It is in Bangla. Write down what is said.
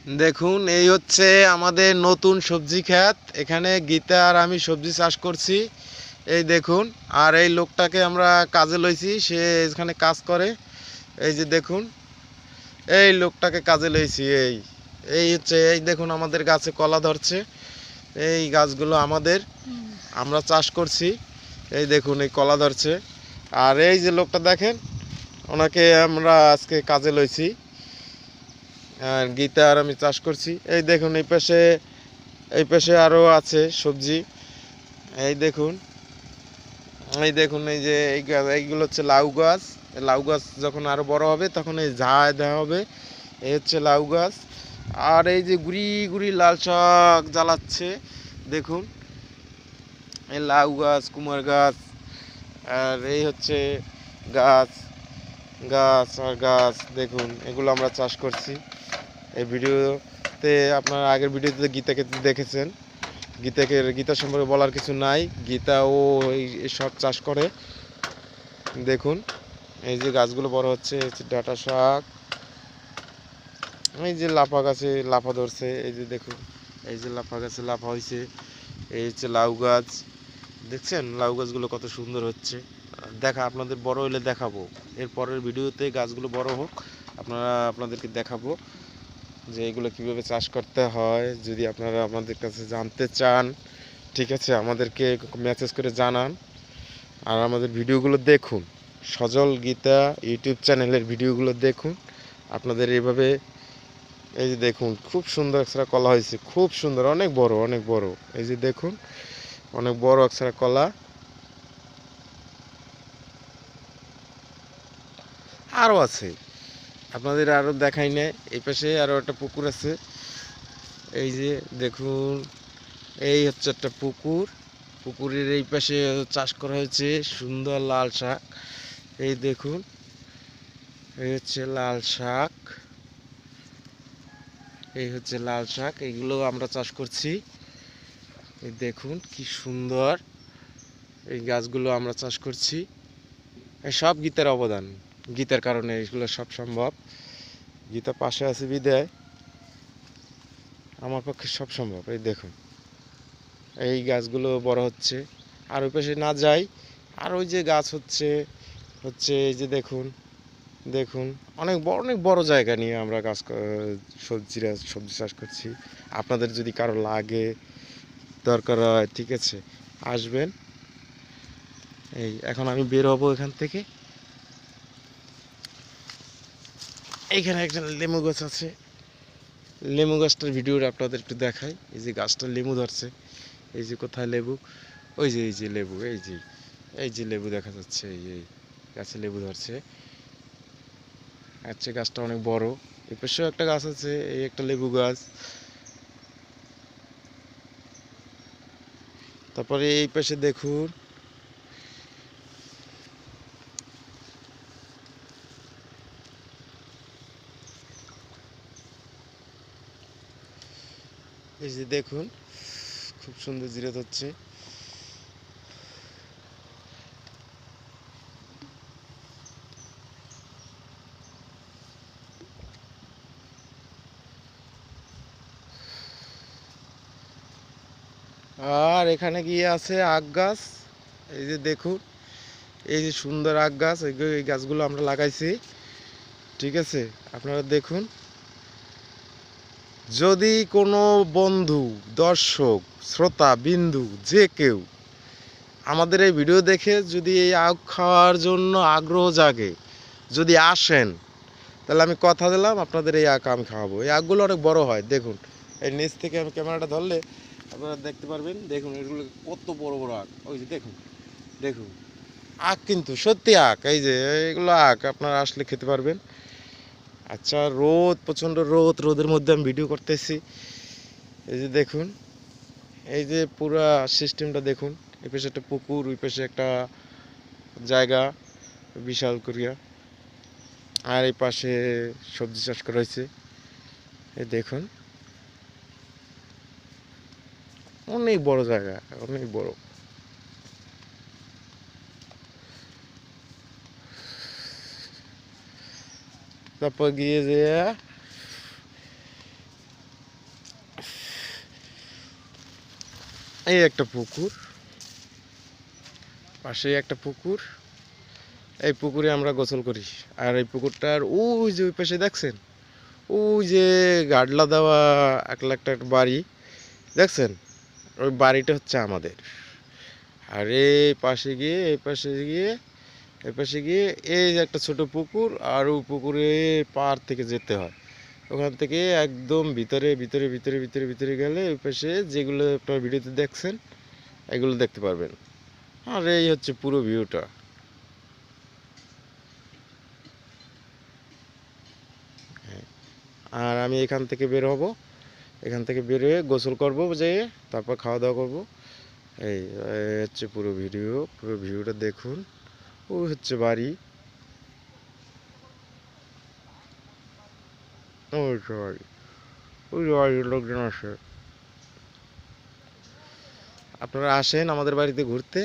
দেখুন এই হচ্ছে আমাদের নতুন সবজি ক্ষেত। এখানে গীতা আর আমি সবজি চাষ করছি। এই দেখুন, আর এই লোকটাকে আমরা কাজে লইছি, সে এখানে কাজ করে। এই যে দেখুন, এই লোকটাকে কাজে লইছি। এই এই হচ্ছে, এই দেখুন আমাদের গাছে কলা ধরছে। এই গাছগুলো আমাদের, আমরা চাষ করছি। এই দেখুন এই কলা ধরছে। আর এই যে লোকটা দেখেন, ওনাকে আমরা আজকে কাজে লইছি। আর গীতা আর আমি চাষ করছি। এই দেখুন এই পাশে আরও আছে সবজি। এই দেখুন, এই দেখুন, এই যে এই গাছ, এইগুলো হচ্ছে লাউ গাছ। লাউ গাছ যখন আরও বড় হবে তখন এই ঝাঁ দেওয়া হবে। এই হচ্ছে লাউ গাছ। আর এই যে গুড়ি গুড়ি লাল শাক জ্বালাচ্ছে, দেখুন এই লাউ গাছ, কুমার গাছ। আর এই হচ্ছে গাছ, গাছ আর গাছ। দেখুন এগুলো আমরা চাষ করছি। এই ভিডিওতে, আপনারা আগের ভিডিওতে গীতাকে দেখেছেন। গীতা সম্পর্কে বলার কিছু নাই। গীতা ও এই সব চাষ করে। দেখুন এই যে গাছগুলো বড় হচ্ছে, এই হচ্ছে ডাঁটা শাক। এই যে লাফা গাছে লাফা ধরছে, এই যে দেখুন, এই যে লাফা গাছে লাফা হয়েছে। এই হচ্ছে লাউ গাছ, দেখছেন লাউ গাছগুলো কত সুন্দর হচ্ছে। আপনাদের বড় হলে দেখাবো। এর পরের ভিডিওতে গাছগুলো বড় হোক, আপনাদেরকে দেখাবো যে এগুলো কিভাবে চাষ করতে হয়। যদি আপনারা আমাদের কাছে জানতে চান, ঠিক আছে, আমাদেরকে মেসেজ করে জানান। আর আমাদের ভিডিওগুলো দেখুন, সজল গীতা ইউটিউব চ্যানেলের ভিডিওগুলো দেখুন। আপনাদের এইভাবে, এই যে দেখুন খুব সুন্দর একটা কলা হয়েছে, খুব সুন্দর, অনেক বড় অনেক বড়। এই যে দেখুন অনেক বড় একটা কলা। আরও আছে, আপনাদের আরও দেখাই নেই। এই পাশে আরও একটা পুকুর আছে। এই যে দেখুন, এই হচ্ছে একটা পুকুর। পুকুরের এই পাশে চাষ করা হয়েছে সুন্দর লাল শাক। এই দেখুন, এই হচ্ছে লাল শাক, এই হচ্ছে লাল শাক। এইগুলো আমরা চাষ করছি। এই দেখুন কি সুন্দর, এই গাছগুলো আমরা চাষ করছি। এই সব গীতার অবদান, গীতার কারণে এগুলো সব সম্ভব। গীতা পাশে আছে বিদায় আমার পক্ষে সব সম্ভব। এই দেখুন এই গাছগুলো বড় হচ্ছে। আর ওই পাশে না যাই, আর ওই যে গাছ হচ্ছে হচ্ছে এই যে দেখুন, দেখুন অনেক বড় জায়গা নিয়ে আমরা সবজি চাষ করছি। আপনাদের যদি কারো লাগে, দরকার হয়, ঠিক আছে, আসবেন। এই এখন আমি বের হবো এখান থেকে। এইখানে একটা লেবু গাছ আছে, লেবু গাছটার ভিডিওটা আপনাদের একটু দেখাই। এই যে গাছটা লেবু ধরছে, এই যে কোথায় লেবু, ওই যে এই যে লেবু, এই যে লেবু দেখা যাচ্ছে, এই গাছে লেবু ধরছে। আচ্ছা গাছটা অনেক বড়। এই পাশেও একটা গাছ আছে, এই একটা লেবু গাছ। তারপরে এই পাশে দেখুন, এই যে দেখুন খুব সুন্দর জিরাত হচ্ছে। আর এখানে গিয়ে আছে আখ গাছ। এই যে দেখুন, এই যে সুন্দর আখ গাছ, এই গাছগুলো আমরা লাগাইছি, ঠিক আছে। আপনারা দেখুন, যদি কোনো বন্ধু, দর্শক, শ্রোতা বিন্দু যে কেউ আমাদের এই ভিডিও দেখে যদি এই আখ খাওয়ার জন্য আগ্রহ জাগে, যদি আসেন, তাহলে আমি কথা দিলাম আপনাদের এই আখ আমি খাওয়াবো। এই আখগুলো অনেক বড় হয়, দেখুন এই নিচ থেকে আমি ক্যামেরাটা ধরলে আপনারা দেখতে পারবেন। দেখুন এগুলো কত বড় বড় আখ, ওই যে দেখুন, দেখুন আখ কিন্তু সত্যি আখ। এই যে এগুলো আখ, আপনারা আসলে খেতে পারবেন। আচ্ছা রোদ, প্রচণ্ড রোদ, রোদের মধ্যে আমি ভিডিও করতেছি। এই যে দেখুন, এই যে পুরা সিস্টেমটা দেখুন। এই পাশে একটা পুকুর, ওই পাশে একটা জায়গা বিশাল করিয়া, আর এই পাশে সবজি চাষ করা হয়েছে। এই দেখুন অনেক বড় জায়গা, অনেক বড়। তারপর গিয়ে যে এই একটা পুকুর, পাশেই একটা পুকুর। এই পুকুরে আমরা গোসল করি। আর এই পুকুরটার ওই যে ওই পাশে দেখছেন, ওই যে গাডলা দেওয়া একটা বাড়ি দেখছেন, ওই বাড়িটা হচ্ছে আমাদের। আর এই পাশে গিয়ে এই যে একটা ছোট পুকুর, আর ওই পুকুরে পার থেকে যেতে হয়। ওখান থেকে একদম ভিতরে গেলে ওই পাশে যেগুলো আপনার ভিডিওতে দেখছেন এগুলো দেখতে পারবেন। আর এই হচ্ছে পুরো ভিউটা। আর আমি এখান থেকে বের হব, এখান থেকে বের হয়ে গোসল করব, যেয়ে তারপর খাওয়া দাওয়া করব। এই এই হচ্ছে পুরো ভিউটা দেখুন। ওই হচ্ছে বাড়ি, ওই যে বাড়ি, ওই যে বাড়ির লোকজন আসে। আপনারা আসেন আমাদের বাড়িতে ঘুরতে।